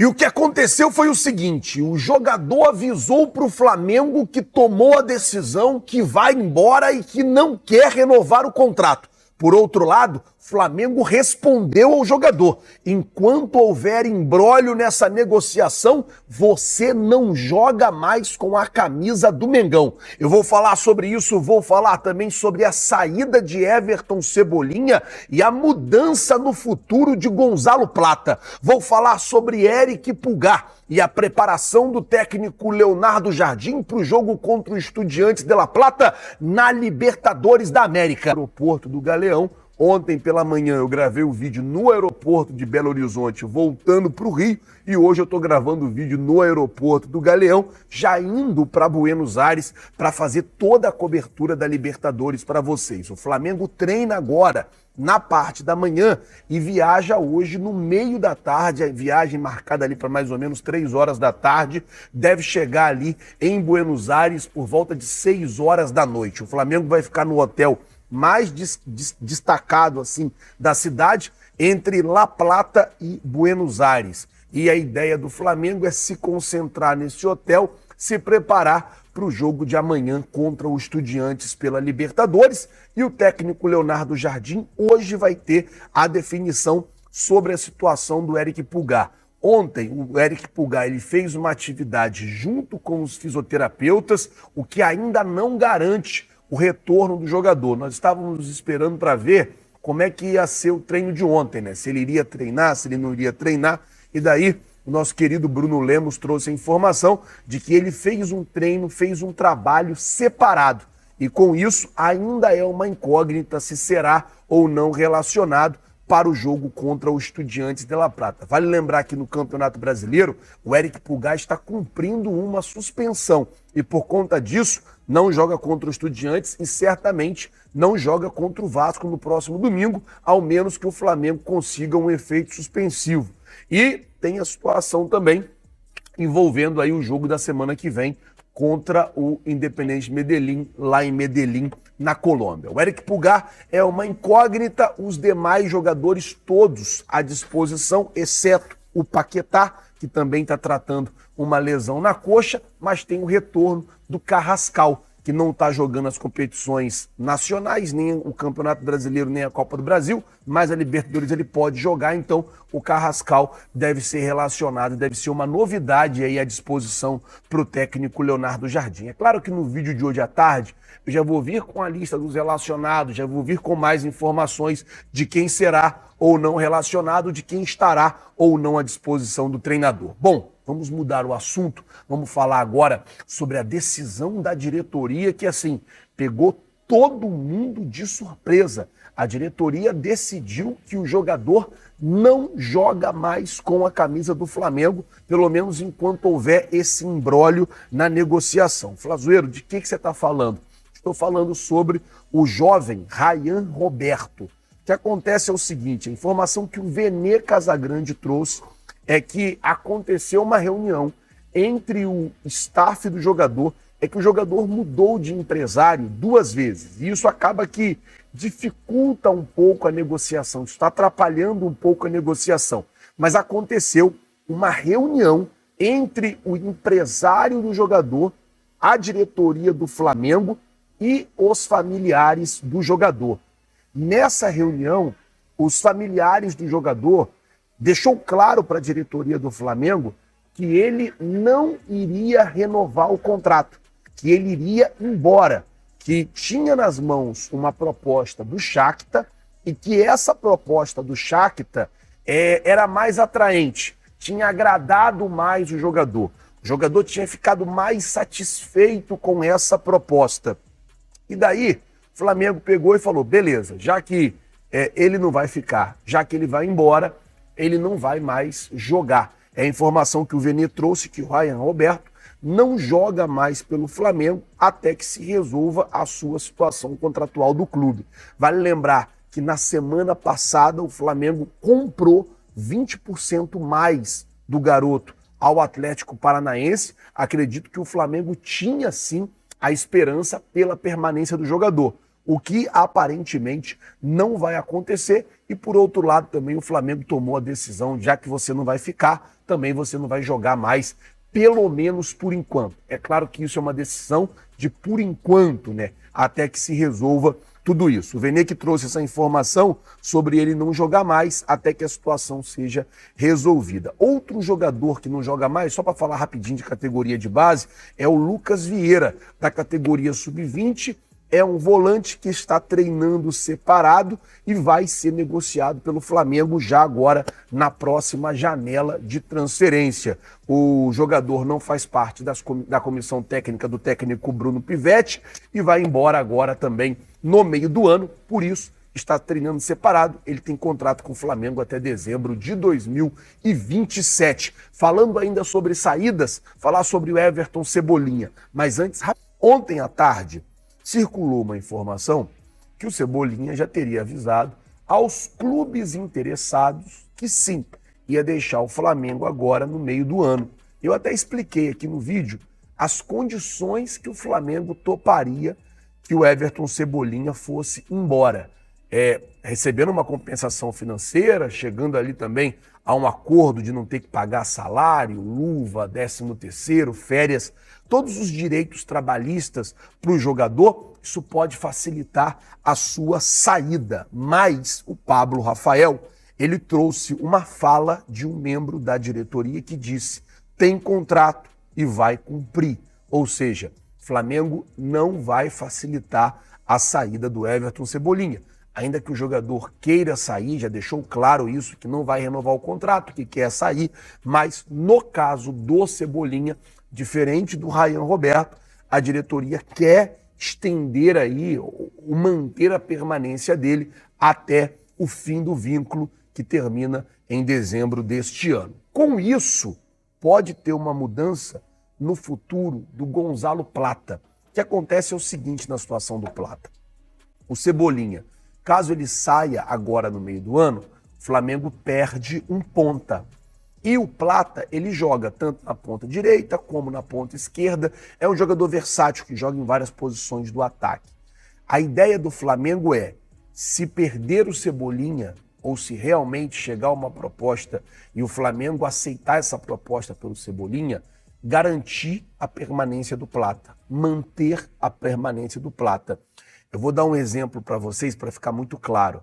E o que aconteceu foi o seguinte: o jogador avisou para o Flamengo que tomou a decisão, que vai embora e que não quer renovar o contrato. Por outro lado, Flamengo respondeu ao jogador: enquanto houver imbróglio nessa negociação, você não joga mais com a camisa do Mengão. Eu vou falar sobre isso, vou falar também sobre a saída de Everton Cebolinha e a mudança no futuro de Gonzalo Plata. Vou falar sobre Eric Pulgar e a preparação do técnico Leonardo Jardim para o jogo contra o Estudiantes de La Plata na Libertadores da América. Aeroporto do Galeão. Ontem pela manhã eu gravei o vídeo no aeroporto de Belo Horizonte, voltando para o Rio, e hoje eu estou gravando o vídeo no aeroporto do Galeão, já indo para Buenos Aires para fazer toda a cobertura da Libertadores para vocês. O Flamengo treina agora na parte da manhã e viaja hoje no meio da tarde, a viagem marcada ali para mais ou menos 3 horas da tarde, deve chegar ali em Buenos Aires por volta de 6 horas da noite. O Flamengo vai ficar no hotel mais destacado assim da cidade, entre La Plata e Buenos Aires. E a ideia do Flamengo é se concentrar nesse hotel, se preparar para o jogo de amanhã contra o Estudiantes pela Libertadores. E o técnico Leonardo Jardim hoje vai ter a definição sobre a situação do Eric Pulgar. Ontem, o Eric Pulgar ele fez uma atividade junto com os fisioterapeutas, o que ainda não garante o retorno do jogador. Nós estávamos esperando para ver como é que ia ser o treino de ontem, né? Se ele iria treinar, se ele não iria treinar. E daí, o nosso querido Bruno Lemos trouxe a informação de que ele fez um treino, fez um trabalho separado. E com isso, ainda é uma incógnita se será ou não relacionado para o jogo contra o Estudiantes de La Plata. Vale lembrar que no Campeonato Brasileiro, o Eric Pulgar está cumprindo uma suspensão e por conta disso não joga contra o Estudiantes e certamente não joga contra o Vasco no próximo domingo, ao menos que o Flamengo consiga um efeito suspensivo. E tem a situação também envolvendo aí o jogo da semana que vem contra o Independiente Medellín, lá em Medellín, na Colômbia. O Eric Pulgar é uma incógnita, os demais jogadores todos à disposição, exceto o Paquetá, que também está tratando uma lesão na coxa, mas tem o retorno do Carrascal, que não está jogando as competições nacionais, nem o Campeonato Brasileiro, nem a Copa do Brasil, mas a Libertadores ele pode jogar, então o Carrascal deve ser relacionado, deve ser uma novidade aí à disposição para o técnico Leonardo Jardim. É claro que no vídeo de hoje à tarde eu já vou vir com a lista dos relacionados, já vou vir com mais informações de quem será ou não relacionado, de quem estará ou não à disposição do treinador. Bom, vamos mudar o assunto, vamos falar agora sobre a decisão da diretoria que, assim, pegou todo mundo de surpresa. A diretoria decidiu que o jogador não joga mais com a camisa do Flamengo, pelo menos enquanto houver esse imbróglio na negociação. Flazoeiro, de que você está falando? Estou falando sobre o jovem Ryan Roberto. O que acontece é o seguinte, a informação que o Vene Casagrande trouxe é que aconteceu uma reunião entre o staff do jogador, é que o jogador mudou de empresário 2 vezes. E isso acaba que dificulta um pouco a negociação, está atrapalhando um pouco a negociação. Mas aconteceu uma reunião entre o empresário do jogador, a diretoria do Flamengo e os familiares do jogador. Nessa reunião, os familiares do jogador deixou claro para a diretoria do Flamengo que ele não iria renovar o contrato, que ele iria embora, que tinha nas mãos uma proposta do Shakhtar e que essa proposta do Shakhtar era mais atraente, tinha agradado mais o jogador. O jogador tinha ficado mais satisfeito com essa proposta. E daí, o Flamengo pegou e falou, beleza, já que ele não vai ficar, já que ele vai embora, ele não vai mais jogar. É a informação que o Vene trouxe, que o Ryan Roberto não joga mais pelo Flamengo até que se resolva a sua situação contratual do clube. Vale lembrar que na semana passada o Flamengo comprou 20% mais do garoto ao Atlético Paranaense. Acredito que o Flamengo tinha sim a esperança pela permanência do jogador. o que aparentemente não vai acontecer. E por outro lado também o Flamengo tomou a decisão, já que você não vai ficar, também você não vai jogar mais, pelo menos por enquanto. É claro que isso é uma decisão de por enquanto, né? Até que se resolva tudo isso. O Vene que trouxe essa informação sobre ele não jogar mais até que a situação seja resolvida. Outro jogador que não joga mais, só para falar rapidinho de categoria de base, é o Lucas Vieira, da categoria sub-20. É um volante que está treinando separado e vai ser negociado pelo Flamengo já agora na próxima janela de transferência. O jogador não faz parte da comissão técnica do técnico Bruno Pivetti e vai embora agora também no meio do ano, por isso está treinando separado. Ele tem contrato com o Flamengo até dezembro de 2027. Falando ainda sobre saídas, falar sobre o Everton Cebolinha. Mas antes, ontem à tarde, circulou uma informação que o Cebolinha já teria avisado aos clubes interessados que sim, ia deixar o Flamengo agora no meio do ano. Eu até expliquei aqui no vídeo as condições que o Flamengo toparia que o Everton Cebolinha fosse embora. Recebendo uma compensação financeira, chegando ali também a um acordo de não ter que pagar salário, luva, 13º, férias, todos os direitos trabalhistas para o jogador, isso pode facilitar a sua saída. Mas o Pablo Rafael, ele trouxe uma fala de um membro da diretoria que disse: tem contrato e vai cumprir. Ou seja, Flamengo não vai facilitar a saída do Everton Cebolinha. Ainda que o jogador queira sair, já deixou claro isso, que não vai renovar o contrato, que quer sair, mas no caso do Cebolinha, diferente do Ryan Roberto, a diretoria quer estender aí, manter a permanência dele até o fim do vínculo, que termina em dezembro deste ano. Com isso, pode ter uma mudança no futuro do Gonzalo Plata. O que acontece é o seguinte na situação do Plata. O Cebolinha, caso ele saia agora no meio do ano, o Flamengo perde um ponta. E o Plata, ele joga tanto na ponta direita como na ponta esquerda. É um jogador versátil que joga em várias posições do ataque. A ideia do Flamengo é, se perder o Cebolinha, ou se realmente chegar uma proposta e o Flamengo aceitar essa proposta pelo Cebolinha, garantir a permanência do Plata, manter a permanência do Plata. Eu vou dar um exemplo para vocês para ficar muito claro.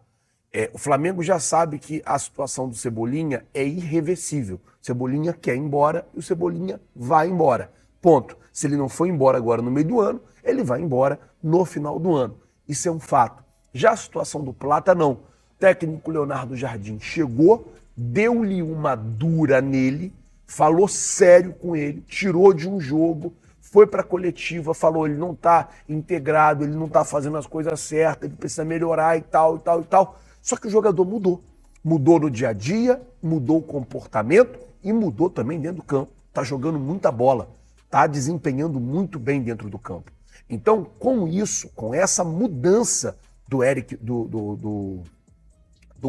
O Flamengo já sabe que a situação do Cebolinha é irreversível. O Cebolinha quer ir embora e o Cebolinha vai embora. Ponto. Se ele não for embora agora no meio do ano, ele vai embora no final do ano. Isso é um fato. Já a situação do Plata, não. O técnico Leonardo Jardim chegou, deu-lhe uma dura nele, falou sério com ele, tirou de um jogo, foi para a coletiva, falou, ele não está integrado, ele não está fazendo as coisas certas, ele precisa melhorar e tal, e tal, e tal. Só que o jogador mudou. Mudou no dia a dia, mudou o comportamento e mudou também dentro do campo. Está jogando muita bola, está desempenhando muito bem dentro do campo. Então, com isso, com essa mudança do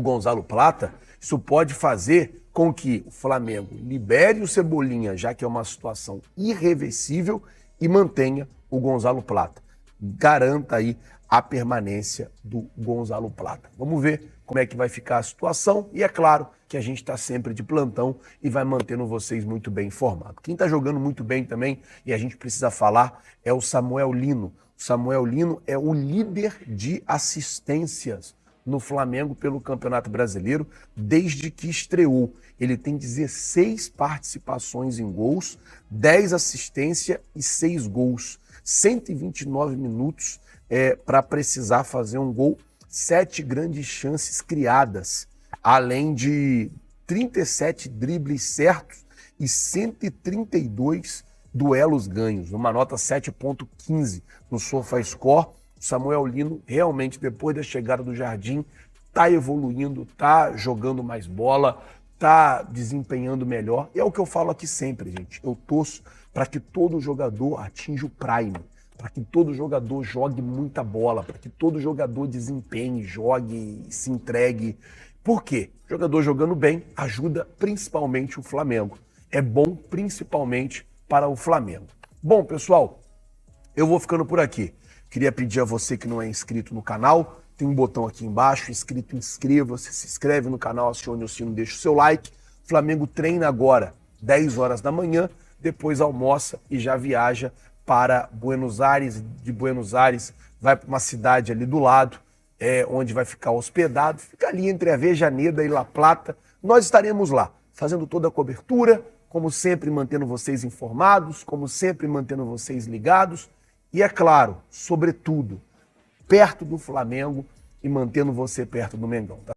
Gonzalo Plata, isso pode fazer com que o Flamengo libere o Cebolinha, já que é uma situação irreversível, e mantenha o Gonzalo Plata. Garanta aí a permanência do Gonzalo Plata. Vamos ver como é que vai ficar a situação e é claro que a gente está sempre de plantão e vai mantendo vocês muito bem informados. Quem está jogando muito bem também, e a gente precisa falar, é o Samuel Lino. O Samuel Lino é o líder de assistências no Flamengo pelo Campeonato Brasileiro desde que estreou. Ele tem 16 participações em gols, 10 assistências e 6 gols. 129 minutos para precisar fazer um gol, 7 grandes chances criadas, além de 37 dribles certos e 132 duelos ganhos, uma nota 7.15 no SofaScore. Samuel Lino realmente, depois da chegada do Jardim, está evoluindo, está jogando mais bola, está desempenhando melhor. E é o que eu falo aqui sempre, gente. Eu torço para que todo jogador atinja o prime, para que todo jogador jogue muita bola, para que todo jogador desempenhe, jogue, se entregue. Por quê? O jogador jogando bem ajuda principalmente o Flamengo. É bom principalmente para o Flamengo. Bom, pessoal, eu vou ficando por aqui. Queria pedir a você que não é inscrito no canal, tem um botão aqui embaixo, inscrito, inscreva-se, se inscreve no canal, acione o sino, deixa o seu like. O Flamengo treina agora, 10 horas da manhã, depois almoça e já viaja para Buenos Aires. De Buenos Aires vai para uma cidade ali do lado, onde vai ficar hospedado, fica ali entre Avejaneda e La Plata. Nós estaremos lá, fazendo toda a cobertura, como sempre mantendo vocês informados, como sempre mantendo vocês ligados e, é claro, sobretudo, perto do Flamengo e mantendo você perto do Mengão. Tá?